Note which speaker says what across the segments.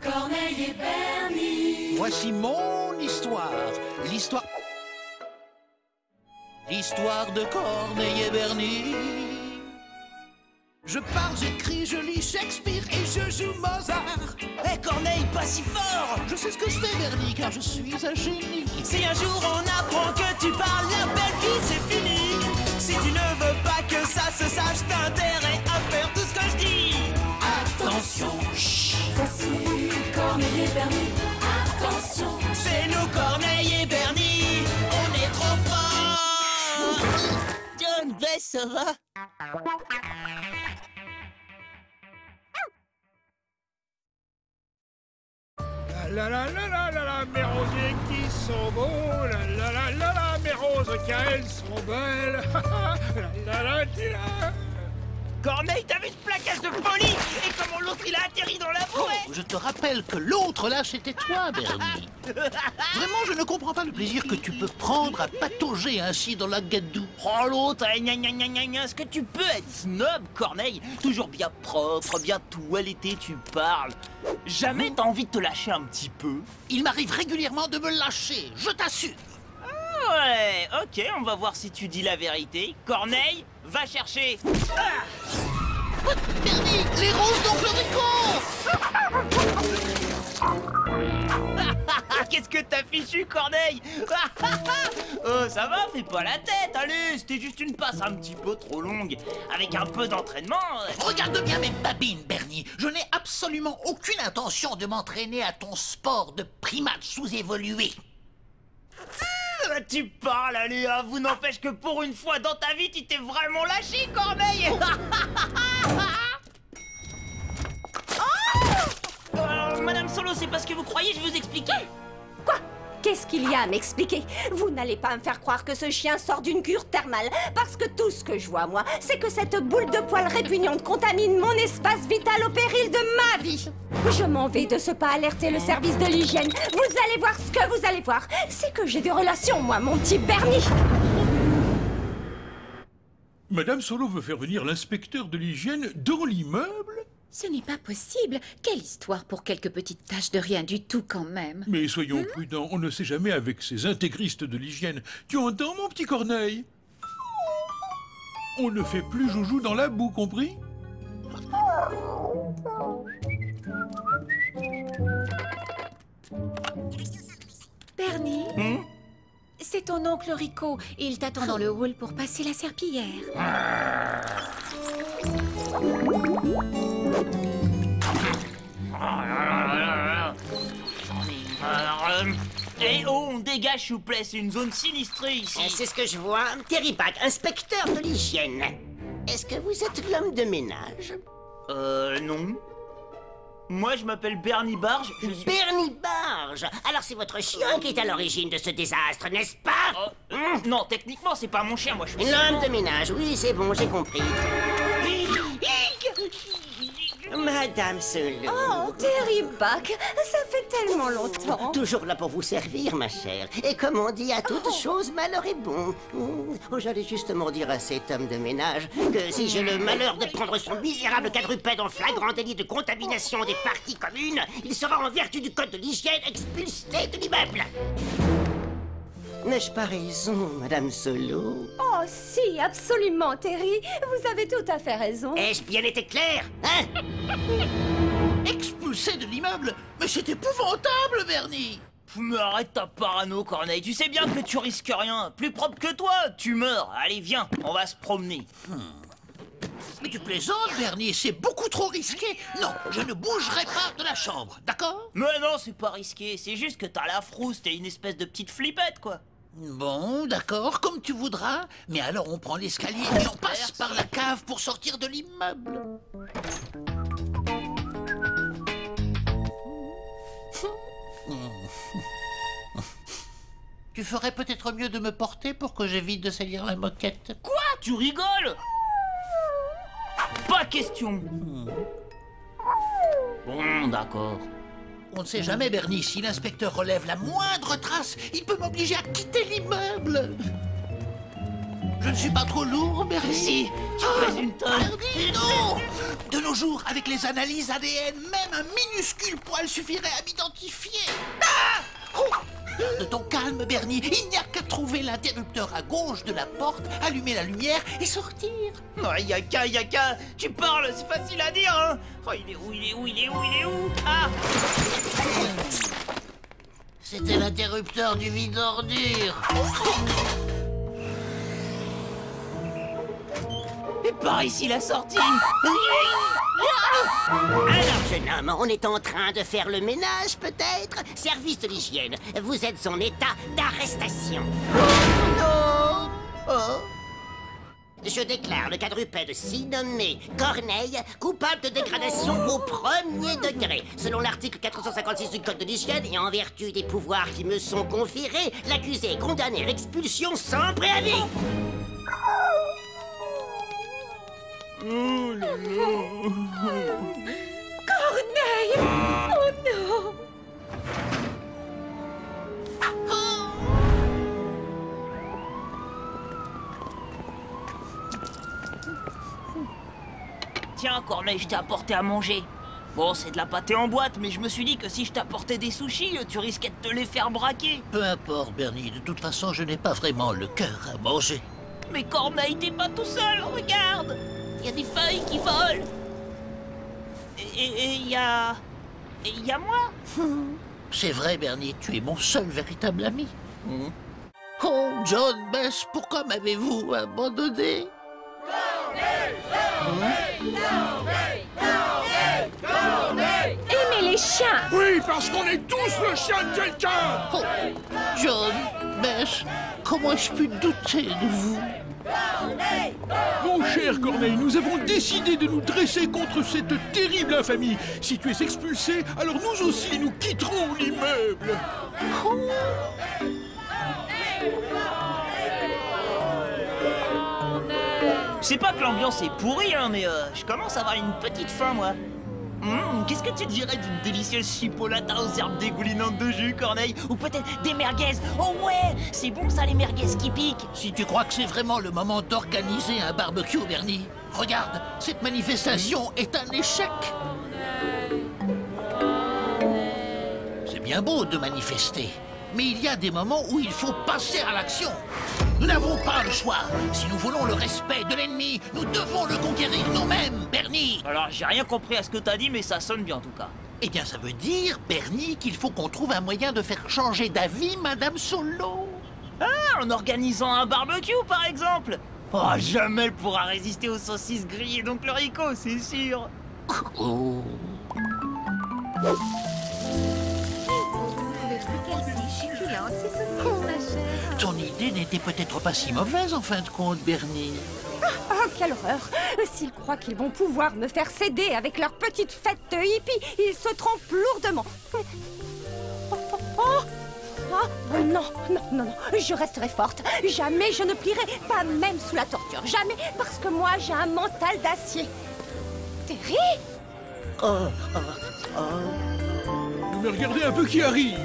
Speaker 1: Corneille et Bernie.
Speaker 2: Voici mon histoire. L'histoire de Corneille et Bernie. Je parle, j'écris, je lis Shakespeare et je joue Mozart.
Speaker 3: Hé Corneille, pas si fort!
Speaker 2: Je sais ce que je fais, Bernie, car je suis un génie.
Speaker 3: Si un jour on apprend que tu parles, la belle vie c'est fini. Si tu ne veux pas que ça se sache, t'as intérêt à faire tout ce que je dis.
Speaker 2: Attention, chut.
Speaker 1: Voici Corneille et Bernie. Attention.
Speaker 3: C'est nous Corneille et Bernie, on est trop forts. John Bess, ça va?
Speaker 4: La la la la la la, mes rosiers qui sont beaux, la la la la la, mes roses qu'elles sont belles, la la la la.
Speaker 3: Corneille, t'as vu ce plaquage de folie? Et comment l'autre il a atterri dans la forêt?
Speaker 2: Je te rappelle que l'autre là, c'était toi, Bernie. Vraiment, je ne comprends pas le plaisir que tu peux prendre à patauger ainsi dans la gadoue.
Speaker 3: Oh l'autre, gna gna gna gna gna. Est-ce que tu peux être snob, Corneille? Toujours bien propre, bien toiletté, tu parles. Jamais t'as envie de te lâcher un petit peu?
Speaker 2: Il m'arrive régulièrement de me lâcher, je t'assure.
Speaker 3: Ouais, ok, on va voir si tu dis la vérité. Corneille, va chercher. Ah,
Speaker 2: Bernie, les roses d'oncle
Speaker 3: qu'est-ce que t'as fichu, Corneille? Oh, ça va, fais pas la tête, allez, c'était juste une passe un petit peu trop longue. Avec un peu d'entraînement...
Speaker 2: Regarde bien mes babines, Bernie. Je n'ai absolument aucune intention de m'entraîner à ton sport de primate sous-évolué.
Speaker 3: Tu parles, allez, hein, vous n'empêche que pour une fois dans ta vie, tu t'es vraiment lâché, Corneille. Madame Solo, c'est parce que vous croyez, je vais vous expliquer.
Speaker 5: Quoi? Qu'est-ce qu'il y a à m'expliquer? Vous n'allez pas me faire croire que ce chien sort d'une cure thermale, parce que tout ce que je vois, moi, c'est que cette boule de poils répugnante contamine mon espace vital au péril de ma vie. Je m'en vais de ce pas alerter le service de l'hygiène. Vous allez voir ce que vous allez voir. C'est que j'ai des relations, moi, mon petit Bernie.
Speaker 4: Madame Solo veut faire venir l'inspecteur de l'hygiène dans l'immeuble?
Speaker 6: Ce n'est pas possible. Quelle histoire pour quelques petites tâches de rien du tout quand même.
Speaker 4: Mais soyons prudents, on ne sait jamais avec ces intégristes de l'hygiène. Tu entends, mon petit Corneille? On ne fait plus joujou dans la boue, compris?
Speaker 6: Bernie, c'est ton oncle Rico. Il t'attend dans le hall pour passer la serpillière.
Speaker 3: Eh oh, on dégage, s'il vous plaît, c'est une zone sinistrée ici.
Speaker 7: C'est ce que je vois. Terry Pack, inspecteur de l'hygiène. Est-ce que vous êtes l'homme de ménage?
Speaker 3: Non. Moi, je m'appelle Bernie Barge, je suis...
Speaker 7: Bernie Barge. Alors c'est votre chien qui est à l'origine de ce désastre, n'est-ce pas?
Speaker 3: Non, techniquement, c'est pas mon chien, moi, je suis...
Speaker 7: L'homme de ménage, oui, c'est bon, j'ai compris. Madame Solo.
Speaker 5: Oh, Terry Pack, ça fait tellement longtemps.
Speaker 7: Toujours là pour vous servir, ma chère. Et comme on dit à toute chose, malheur est bon. Oh, j'allais justement dire à cet homme de ménage que si j'ai le malheur de prendre son misérable quadrupède en flagrant délit de contamination des parties communes, il sera en vertu du code de l'hygiène expulsé de l'immeuble. N'ai-je pas raison, Madame Solo?
Speaker 5: Oh, si, absolument, Terry. Vous avez tout à fait raison.
Speaker 7: Ai-je bien été clair, hein?
Speaker 2: Expulsé de l'immeuble? Mais c'est épouvantable, Bernie.
Speaker 3: Mais arrête ta parano, Corneille. Tu sais bien que tu risques rien. Plus propre que toi, tu meurs. Allez, viens, on va se promener.
Speaker 2: Mais tu plaisantes, Bernie, c'est beaucoup trop risqué. Non, je ne bougerai pas de la chambre, d'accord?
Speaker 3: Mais non, c'est pas risqué. C'est juste que t'as la frousse, t'es une espèce de petite flippette, quoi.
Speaker 2: Bon, d'accord, comme tu voudras. Mais alors on prend l'escalier et on passe par la cave pour sortir de l'immeuble. Tu ferais peut-être mieux de me porter pour que j'évite de salir la moquette.
Speaker 3: Quoi? Tu rigoles? Pas question. Bon, d'accord.
Speaker 2: On ne sait jamais, Bernie, si l'inspecteur relève la moindre trace, il peut m'obliger à quitter l'immeuble. Je Je ne suis pas trop lourd, Bernie.
Speaker 3: Si, tu pèses une tonne.
Speaker 2: Bernie, non. De nos jours, avec les analyses ADN, même un minuscule poil suffirait à m'identifier. Oh, garde ton calme, Bernie. Il n'y a qu'à trouver l'interrupteur à gauche de la porte, allumer la lumière et sortir.
Speaker 3: Non, yaka, tu parles, c'est facile à dire, hein. Oh, il est où Ah.
Speaker 2: C'était l'interrupteur du vide-ordure.
Speaker 3: Et par ici la sortie.
Speaker 7: Alors, jeune homme, on est en train de faire le ménage, peut-être? Service de l'hygiène, vous êtes en état d'arrestation.
Speaker 2: Non. Oh.
Speaker 7: Je déclare le quadrupède si nommé Corneille coupable de dégradation au premier degré. Selon l'article 456 du Code de l'hygiène et en vertu des pouvoirs qui me sont conférés, l'accusé est condamné à l'expulsion sans préavis.
Speaker 4: Oh là là.
Speaker 6: Corneille! Oh non!
Speaker 3: Tiens, Corneille, je t'ai apporté à manger. Bon, c'est de la pâtée en boîte, mais je me suis dit que si je t'apportais des sushis, tu risquais de te les faire braquer.
Speaker 2: Peu importe, Bernie. De toute façon, je n'ai pas vraiment le cœur à manger.
Speaker 3: Mais Corneille, t'es pas tout seul, regarde. Il y a des feuilles qui volent. Et il y a... Et il y a moi.
Speaker 2: C'est vrai, Bernie, tu es mon seul véritable ami. Oh, John, Bess, pourquoi m'avez-vous abandonné?
Speaker 6: Aimez les chiens!
Speaker 4: Oui, parce qu'on est tous le chien de quelqu'un.
Speaker 2: Oh, John, Bess, comment ai-je pu douter de vous?
Speaker 4: Mon cher Corneille, nous avons décidé de nous dresser contre cette terrible infamie. Si tu es expulsé, alors nous aussi nous quitterons l'immeuble.
Speaker 3: C'est pas que l'ambiance est pourrie, hein, mais je commence à avoir une petite faim, moi. Qu'est-ce que tu dirais d'une délicieuse chipolata aux herbes dégoulinantes de jus, Corneille? Ou peut-être des merguez? Oh ouais, c'est bon ça, les merguez qui piquent.
Speaker 2: Si tu crois que c'est vraiment le moment d'organiser un barbecue, Bernie, regarde, cette manifestation est un échec. C'est bien beau de manifester, mais il y a des moments où il faut passer à l'action. Nous n'avons pas le choix. Si nous voulons le respect de l'ennemi, nous devons le conquérir nous-mêmes, Bernie.
Speaker 3: Alors, j'ai rien compris à ce que t'as dit, mais ça sonne bien en tout cas.
Speaker 2: Eh bien, ça veut dire, Bernie, qu'il faut qu'on trouve un moyen de faire changer d'avis Madame Solo.
Speaker 3: Ah, en organisant un barbecue, par exemple. Oh, jamais elle pourra résister aux saucisses grillées d'Oncle Rico, c'est sûr.
Speaker 2: Oh. Ton idée n'était peut-être pas si mauvaise en fin de compte, Bernie.
Speaker 5: Oh, quelle horreur! S'ils croient qu'ils vont pouvoir me faire céder avec leur petite fête de hippie, ils se trompent lourdement. Non, je resterai forte. Jamais je ne plierai, pas même sous la torture. Jamais, parce que moi, j'ai un mental d'acier. Terry?
Speaker 4: Mais regardez un peu qui arrive.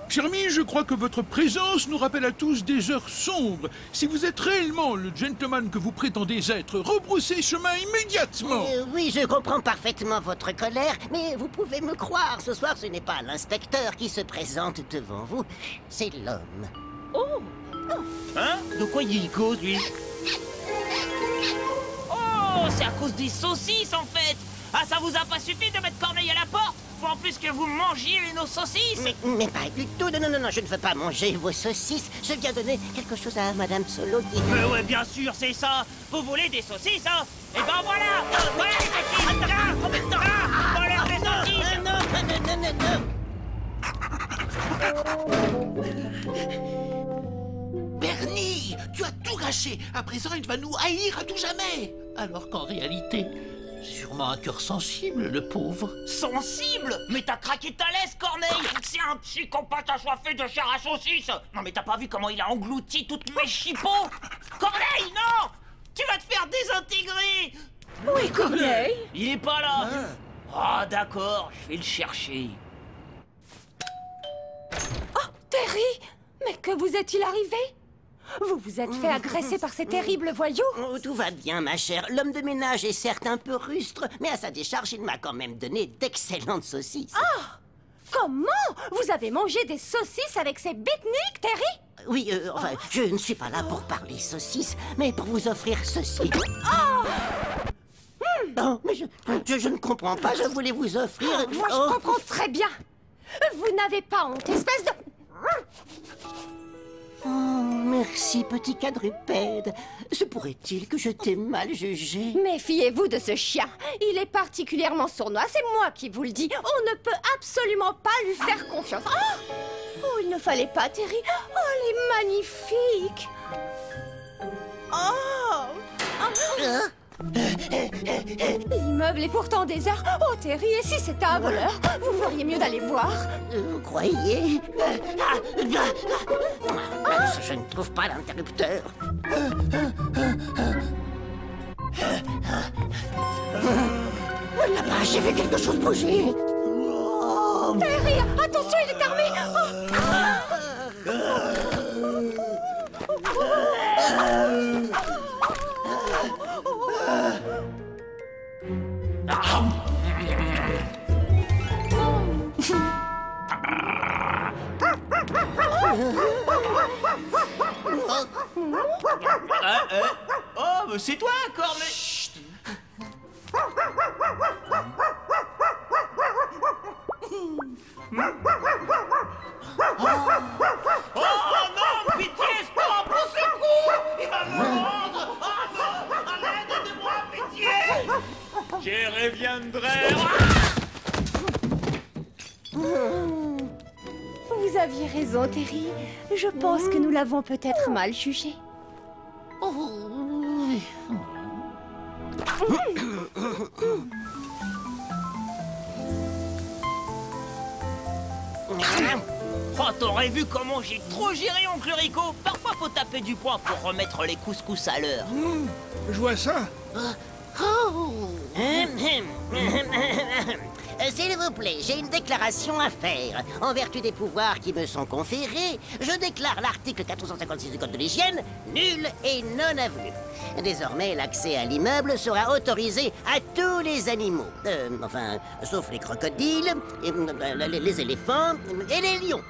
Speaker 4: Cher ami, je crois que votre présence nous rappelle à tous des heures sombres. Si vous êtes réellement le gentleman que vous prétendez être, rebroussez chemin immédiatement.
Speaker 7: Oui, je comprends parfaitement votre colère, mais vous pouvez me croire, ce soir ce n'est pas l'inspecteur qui se présente devant vous, c'est l'homme.
Speaker 3: Hein? De quoi il cause, lui? Oh, c'est à cause des saucisses, en fait. Ah, ça vous a pas suffi de mettre Corneille à la porte? Faut en plus que vous mangiez nos saucisses.
Speaker 7: Mais pas du tout, non, je ne veux pas manger vos saucisses. Je viens donner quelque chose à Madame Solo qui...
Speaker 3: Mais ouais, bien sûr, c'est ça. Vous voulez des saucisses, hein? Et ben voilà. Voilà les saucisses. Voilà les saucisses.
Speaker 7: Non.
Speaker 2: Bernie, tu as tout gâché. À présent, il va nous haïr à tout jamais. Alors qu'en réalité, sûrement un cœur sensible, le pauvre.
Speaker 3: Sensible? Mais t'as craqué ta laisse, Corneille. C'est un psychopathe assoiffé de chair à saucisse. Non, mais t'as pas vu comment il a englouti toutes mes chipots? Corneille, non! Tu vas te faire désintégrer.
Speaker 6: Oui, Corneille!
Speaker 3: Il est pas là. Ah, d'accord, je vais le chercher.
Speaker 5: Oh, Terry! Mais que vous est-il arrivé? Vous vous êtes fait agresser par ces terribles voyous?
Speaker 7: Oh, tout va bien, ma chère. L'homme de ménage est certes un peu rustre, mais à sa décharge, il m'a quand même donné d'excellentes saucisses.
Speaker 5: Ah! Comment? Vous avez mangé des saucisses avec ces beatniks, Terry?
Speaker 7: Oui, enfin, je ne suis pas là pour parler saucisses, mais pour vous offrir ceci. Oh, mais je ne comprends pas, je voulais vous offrir...
Speaker 5: Moi, je comprends très bien. Vous n'avez pas honte, espèce de...
Speaker 7: Oh, merci, petit quadrupède. Se pourrait-il que je t'ai mal jugé?
Speaker 5: Méfiez-vous de ce chien. Il est particulièrement sournois, c'est moi qui vous le dis. On ne peut absolument pas lui faire confiance. Oh, il ne fallait pas, Terry. Oh, elle est magnifique. L'immeuble est pourtant désert. Oh, Terry, et si c'était un voleur? Vous feriez mieux d'aller voir.
Speaker 7: Vous croyez? Je ne trouve pas l'interrupteur. Là-bas, j'ai vu quelque chose bouger.
Speaker 5: Terry, attention, il est armé.
Speaker 3: Oh, mais c'est toi, Cornet. Chut. Oh non, pitié, stop, au secours! Il va me mordre! Oh non, à l'aide, aidez-moi, pitié! Je reviendrai!
Speaker 5: Vous aviez raison, Terry. Je pense que nous l'avons peut-être mal jugé.
Speaker 3: Oh, t'aurais vu comment j'ai trop géré, oncle Rico. Parfois, faut taper du poing pour remettre les couscous à l'heure.
Speaker 4: Je vois ça.
Speaker 7: S'il vous plaît, j'ai une déclaration à faire. En vertu des pouvoirs qui me sont conférés, je déclare l'article 456 du Code de l'hygiène nul et non avenu. Désormais, l'accès à l'immeuble sera autorisé à tous les animaux. Enfin, sauf les crocodiles, les éléphants et les lions.